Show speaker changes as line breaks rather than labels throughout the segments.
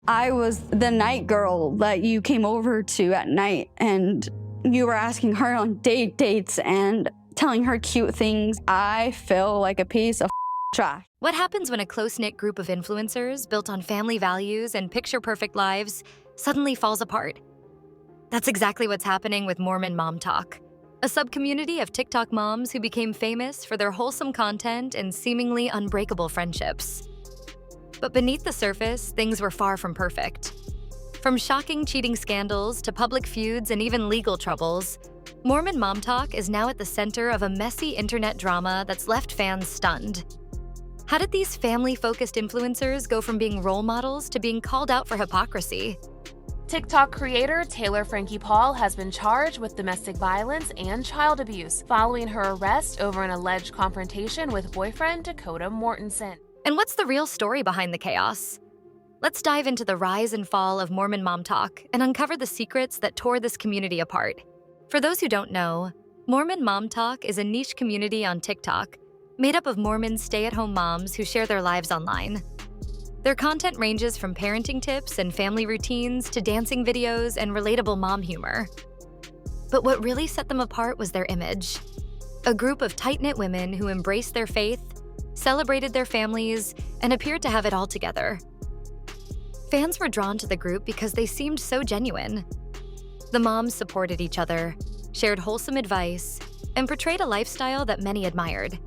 I was the night girl that you came over to at night, and you were asking her on dates and telling her cute things. I feel like a piece of trash.
What happens when a close-knit group of influencers built on family values and picture-perfect lives suddenly falls apart? That's exactly what's happening with Mormon MOMTOK, a sub-community of TikTok moms who became famous for their wholesome content and seemingly unbreakable friendships. But beneath the surface, things were far from perfect. From shocking cheating scandals to public feuds and even legal troubles, Mormon MOMTOK is now at the center of a messy internet drama that's left fans stunned. How did these family-focused influencers go from being role models to being called out for hypocrisy?
TikTok creator Taylor Frankie Paul has been charged with domestic violence and child abuse following her arrest over an alleged confrontation with boyfriend Dakota Mortensen.
And what's the real story behind the chaos? Let's dive into the rise and fall of Mormon MOMTOK and uncover the secrets that tore this community apart. For those who don't know, Mormon MOMTOK is a niche community on TikTok made up of Mormon stay-at-home moms who share their lives online. Their content ranges from parenting tips and family routines to dancing videos and relatable mom humor. But what really set them apart was their image. A group of tight-knit women who embraced their faith, celebrated their families, and appeared to have it all together. Fans were drawn to the group because they seemed so genuine. The moms supported each other, shared wholesome advice, and portrayed a lifestyle that many admired.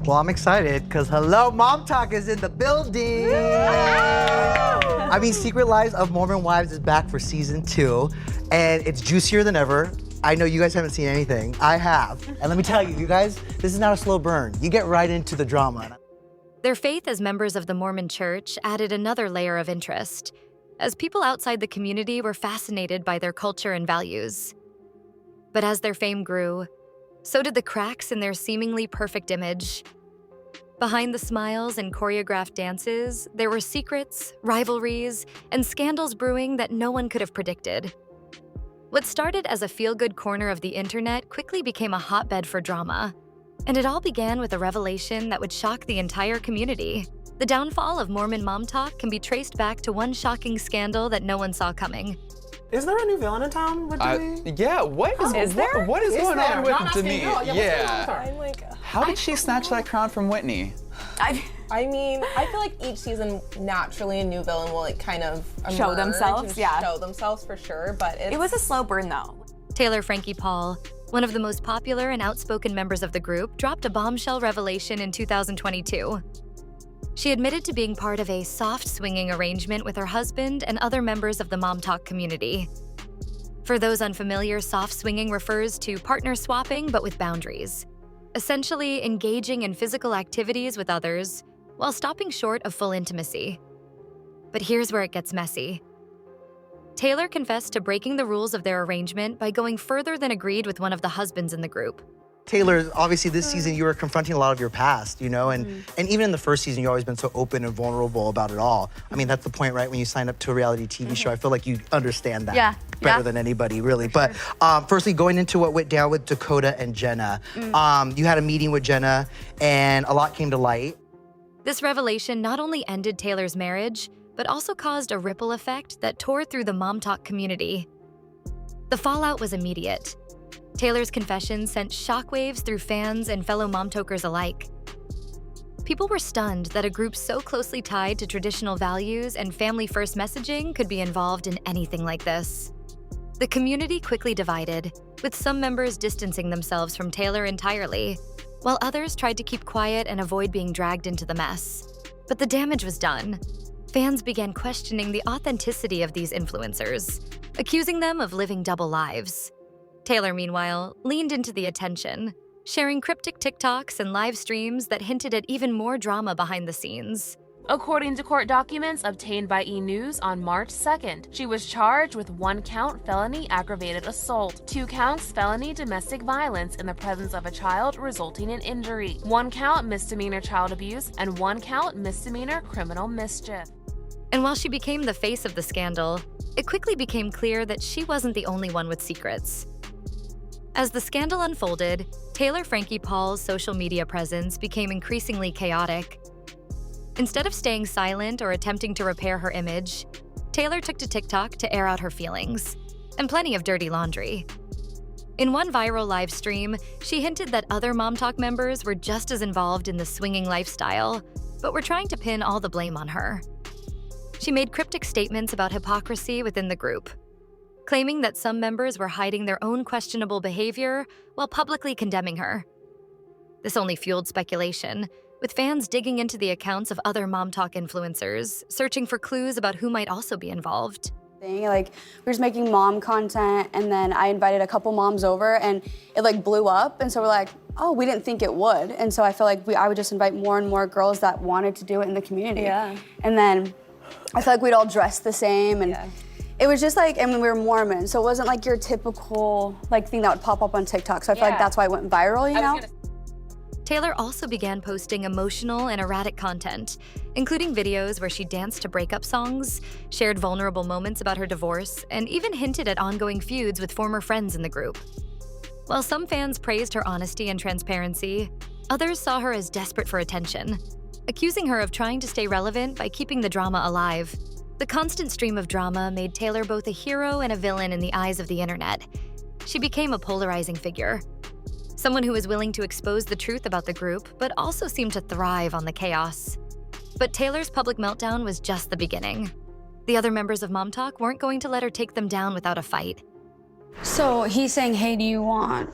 Well, I'm excited because hello, MOMTOK is in the building. I mean, Secret Lives of Mormon Wives is back for season 2, and it's juicier than ever. I know you guys haven't seen anything. I have. And let me tell you, you guys, this is not a slow burn. You get right into the drama.
Their faith as members of the Mormon Church added another layer of interest, as people outside the community were fascinated by their culture and values. But as their fame grew, so did the cracks in their seemingly perfect image. Behind the smiles and choreographed dances, there were secrets, rivalries, and scandals brewing that no one could have predicted. What started as a feel-good corner of the internet quickly became a hotbed for drama. And it all began with a revelation that would shock the entire community. The downfall of Mormon MOMTOK can be traced back to one shocking scandal that no one saw coming.
Is there a new villain in town with Demi?
Yeah, what is going on with Demi?
Yeah.
I'm like, how did she snatch that crown from Whitney?
I mean, I feel like each season, naturally, a new villain will like kind of
show themselves,
show themselves for sure, but
it was a slow burn though.
Taylor Frankie Paul, one of the most popular and outspoken members of the group, dropped a bombshell revelation in 2022. She admitted to being part of a soft swinging arrangement with her husband and other members of the MOMTOK community. For those unfamiliar, soft swinging refers to partner swapping but with boundaries, essentially engaging in physical activities with others while stopping short of full intimacy. But here's where it gets messy. Taylor confessed to breaking the rules of their arrangement by going further than agreed with one of the husbands in the group.
Taylor, obviously this season you were confronting a lot of your past, you know, and even in the first season you've always been so open and vulnerable about it all. I mean, that's the point, right? When you sign up to a reality TV show, I feel like you understand that better than anybody, really. But firstly, going into what went down with Dakota and Jenna, you had a meeting with Jenna and a lot came to light.
This revelation not only ended Taylor's marriage, but also caused a ripple effect that tore through the MOMTOK community. The fallout was immediate. Taylor's confession sent shockwaves through fans and fellow MOMTOKers alike. People were stunned that a group so closely tied to traditional values and family-first messaging could be involved in anything like this. The community quickly divided, with some members distancing themselves from Taylor entirely, while others tried to keep quiet and avoid being dragged into the mess. But the damage was done. Fans began questioning the authenticity of these influencers, accusing them of living double lives. Taylor, meanwhile, leaned into the attention, sharing cryptic TikToks and live streams that hinted at even more drama behind the scenes.
According to court documents obtained by E! News on March 2nd, she was charged with 1-count felony aggravated assault, 2 counts felony domestic violence in the presence of a child resulting in injury, 1-count misdemeanor child abuse, and 1-count misdemeanor criminal mischief.
And while she became the face of the scandal, it quickly became clear that she wasn't the only one with secrets. As the scandal unfolded, Taylor Frankie Paul's social media presence became increasingly chaotic. Instead of staying silent or attempting to repair her image, Taylor took to TikTok to air out her feelings, and plenty of dirty laundry. In one viral live stream, she hinted that other MOMTOK members were just as involved in the swinging lifestyle, but were trying to pin all the blame on her. She made cryptic statements about hypocrisy within the group, claiming that some members were hiding their own questionable behavior while publicly condemning her. This only fueled speculation, with fans digging into the accounts of other MOMTOK influencers, searching for clues about who might also be involved.
Like, we were just making mom content, and then I invited a couple moms over, and it like blew up, and so we're like, oh, we didn't think it would. And so I feel like I would just invite more and more girls that wanted to do it in the community.
Yeah.
And then I feel like we'd all dress the same, and it was just like, and we were Mormon, so it wasn't like your typical like thing that would pop up on TikTok. So I feel like that's why it went viral, you know?
Taylor also began posting emotional and erratic content, including videos where she danced to breakup songs, shared vulnerable moments about her divorce, and even hinted at ongoing feuds with former friends in the group. While some fans praised her honesty and transparency, others saw her as desperate for attention, accusing her of trying to stay relevant by keeping the drama alive. The constant stream of drama made Taylor both a hero and a villain in the eyes of the internet. She became a polarizing figure, someone who was willing to expose the truth about the group, but also seemed to thrive on the chaos. But Taylor's public meltdown was just the beginning. The other members of MOMTOK weren't going to let her take them down without a fight.
So he's saying, hey, do you want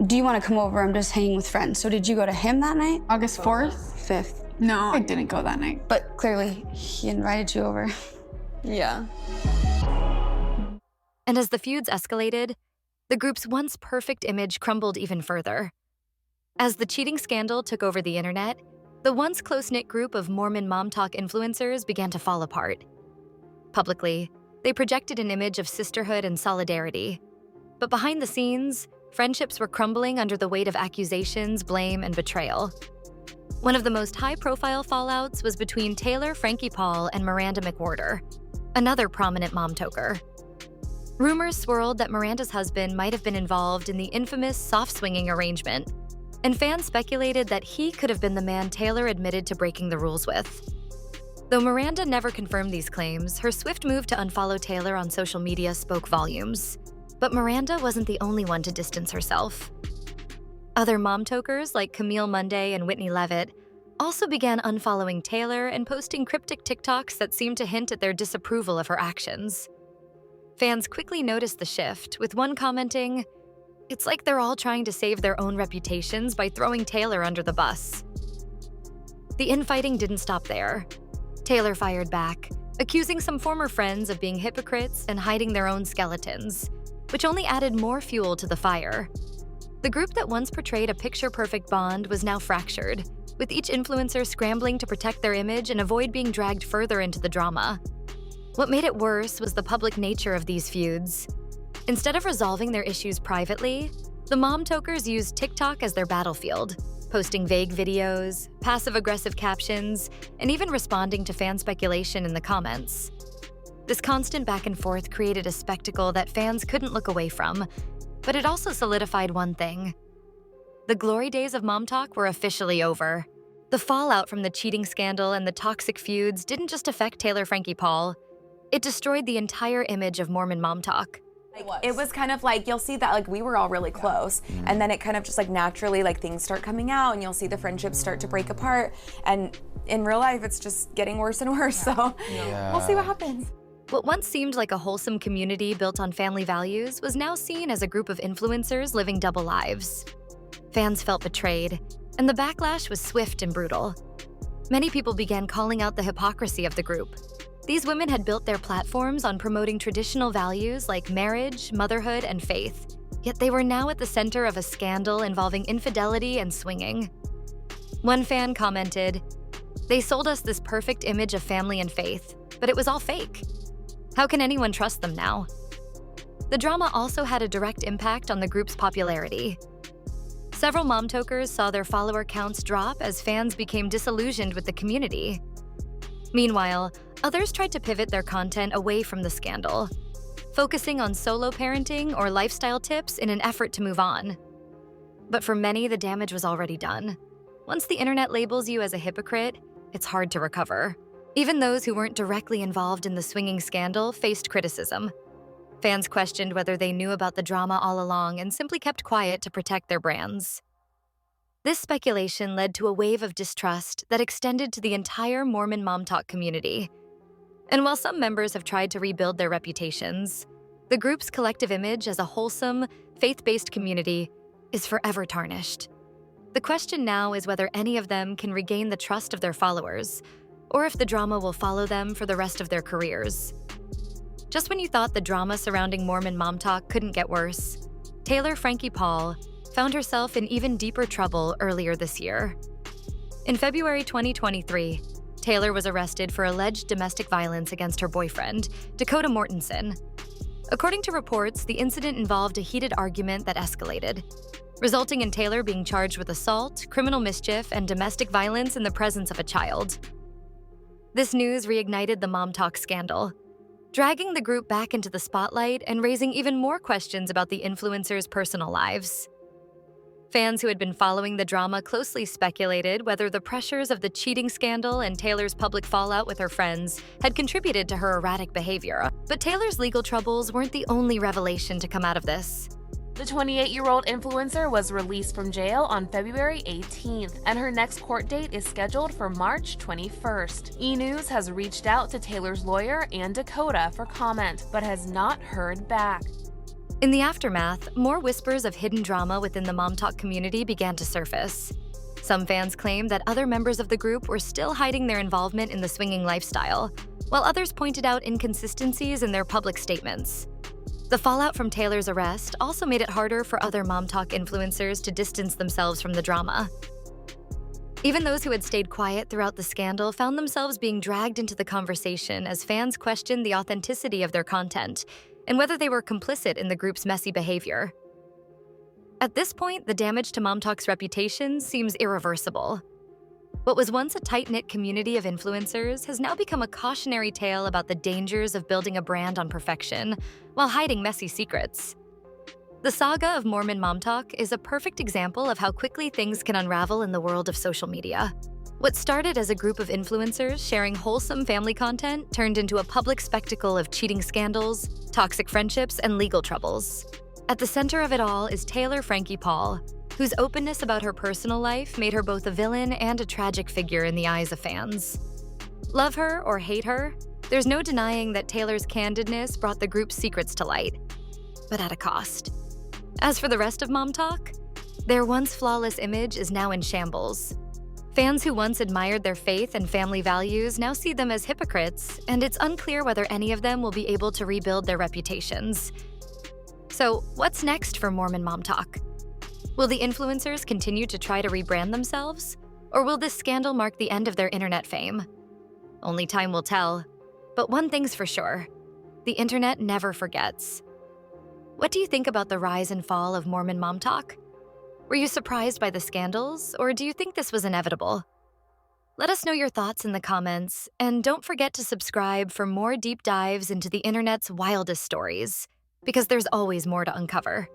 to come over? I'm just hanging with friends. So did you go to him that night?
August 4th?
5th.
No, I didn't go that night.
But clearly, he invited you over.
Yeah.
And as the feuds escalated, the group's once perfect image crumbled even further. As the cheating scandal took over the internet, the once close-knit group of Mormon MOMTOK influencers began to fall apart. Publicly, they projected an image of sisterhood and solidarity. But behind the scenes, friendships were crumbling under the weight of accusations, blame, and betrayal. One of the most high-profile fallouts was between Taylor Frankie Paul and Miranda McWhorter, another prominent MOMTOKer. Rumors swirled that Miranda's husband might have been involved in the infamous soft-swinging arrangement, and fans speculated that he could have been the man Taylor admitted to breaking the rules with. Though Miranda never confirmed these claims, her swift move to unfollow Taylor on social media spoke volumes. But Miranda wasn't the only one to distance herself. Other MOMTOKers like Camille Monday and Whitney Levitt also began unfollowing Taylor and posting cryptic TikToks that seemed to hint at their disapproval of her actions. Fans quickly noticed the shift, with one commenting, "It's like they're all trying to save their own reputations by throwing Taylor under the bus." The infighting didn't stop there. Taylor fired back, accusing some former friends of being hypocrites and hiding their own skeletons, which only added more fuel to the fire. The group that once portrayed a picture-perfect bond was now fractured, with each influencer scrambling to protect their image and avoid being dragged further into the drama. What made it worse was the public nature of these feuds. Instead of resolving their issues privately, the MOMTOKers used TikTok as their battlefield, posting vague videos, passive-aggressive captions, and even responding to fan speculation in the comments. This constant back and forth created a spectacle that fans couldn't look away from, but it also solidified one thing. The glory days of MOMTOK were officially over. The fallout from the cheating scandal and the toxic feuds didn't just affect Taylor Frankie Paul. It destroyed the entire image of Mormon MOMTOK.
It was kind of like, you'll see that like we were all really close, and then it kind of just like naturally like things start coming out and you'll see the friendships start to break apart, and in real life it's just getting worse and worse, so we'll see what happens.
What once seemed like a wholesome community built on family values was now seen as a group of influencers living double lives. Fans felt betrayed, and the backlash was swift and brutal. Many people began calling out the hypocrisy of the group. These women had built their platforms on promoting traditional values like marriage, motherhood, and faith, yet they were now at the center of a scandal involving infidelity and swinging. One fan commented, "They sold us this perfect image of family and faith, but it was all fake. How can anyone trust them now?" The drama also had a direct impact on the group's popularity. Several MOMTOKers saw their follower counts drop as fans became disillusioned with the community. Meanwhile, others tried to pivot their content away from the scandal, focusing on solo parenting or lifestyle tips in an effort to move on. But for many, the damage was already done. Once the internet labels you as a hypocrite, it's hard to recover. Even those who weren't directly involved in the swinging scandal faced criticism. Fans questioned whether they knew about the drama all along and simply kept quiet to protect their brands. This speculation led to a wave of distrust that extended to the entire Mormon MOMTOK community. And while some members have tried to rebuild their reputations, the group's collective image as a wholesome, faith-based community is forever tarnished. The question now is whether any of them can regain the trust of their followers, or if the drama will follow them for the rest of their careers. Just when you thought the drama surrounding Mormon MOMTOK couldn't get worse, Taylor Frankie Paul found herself in even deeper trouble earlier this year. In February 2023, Taylor was arrested for alleged domestic violence against her boyfriend, Dakota Mortensen. According to reports, the incident involved a heated argument that escalated, resulting in Taylor being charged with assault, criminal mischief, and domestic violence in the presence of a child. This news reignited the MOMTOK scandal, dragging the group back into the spotlight and raising even more questions about the influencers' personal lives. Fans who had been following the drama closely speculated whether the pressures of the cheating scandal and Taylor's public fallout with her friends had contributed to her erratic behavior. But Taylor's legal troubles weren't the only revelation to come out of this.
The 28-year-old influencer was released from jail on February 18th, and her next court date is scheduled for March 21st. E! News has reached out to Taylor's lawyer and Dakota for comment, but has not heard back.
In the aftermath, more whispers of hidden drama within the MOMTOK community began to surface. Some fans claimed that other members of the group were still hiding their involvement in the swinging lifestyle, while others pointed out inconsistencies in their public statements. The fallout from Taylor's arrest also made it harder for other MOMTOK influencers to distance themselves from the drama. Even those who had stayed quiet throughout the scandal found themselves being dragged into the conversation as fans questioned the authenticity of their content and whether they were complicit in the group's messy behavior. At this point, the damage to MOMTOK's reputation seems irreversible. What was once a tight-knit community of influencers has now become a cautionary tale about the dangers of building a brand on perfection while hiding messy secrets. The saga of Mormon MOMTOK is a perfect example of how quickly things can unravel in the world of social media. What started as a group of influencers sharing wholesome family content turned into a public spectacle of cheating scandals, toxic friendships, and legal troubles. At the center of it all is Taylor Frankie Paul, whose openness about her personal life made her both a villain and a tragic figure in the eyes of fans. Love her or hate her, there's no denying that Taylor's candidness brought the group's secrets to light, but at a cost. As for the rest of MOMTOK, their once flawless image is now in shambles. Fans who once admired their faith and family values now see them as hypocrites, and it's unclear whether any of them will be able to rebuild their reputations. So, what's next for Mormon MOMTOK? Will the influencers continue to try to rebrand themselves? Or will this scandal mark the end of their internet fame? Only time will tell. But one thing's for sure, the internet never forgets. What do you think about the rise and fall of Mormon MOMTOK? Were you surprised by the scandals, or do you think this was inevitable? Let us know your thoughts in the comments, and don't forget to subscribe for more deep dives into the internet's wildest stories, because there's always more to uncover.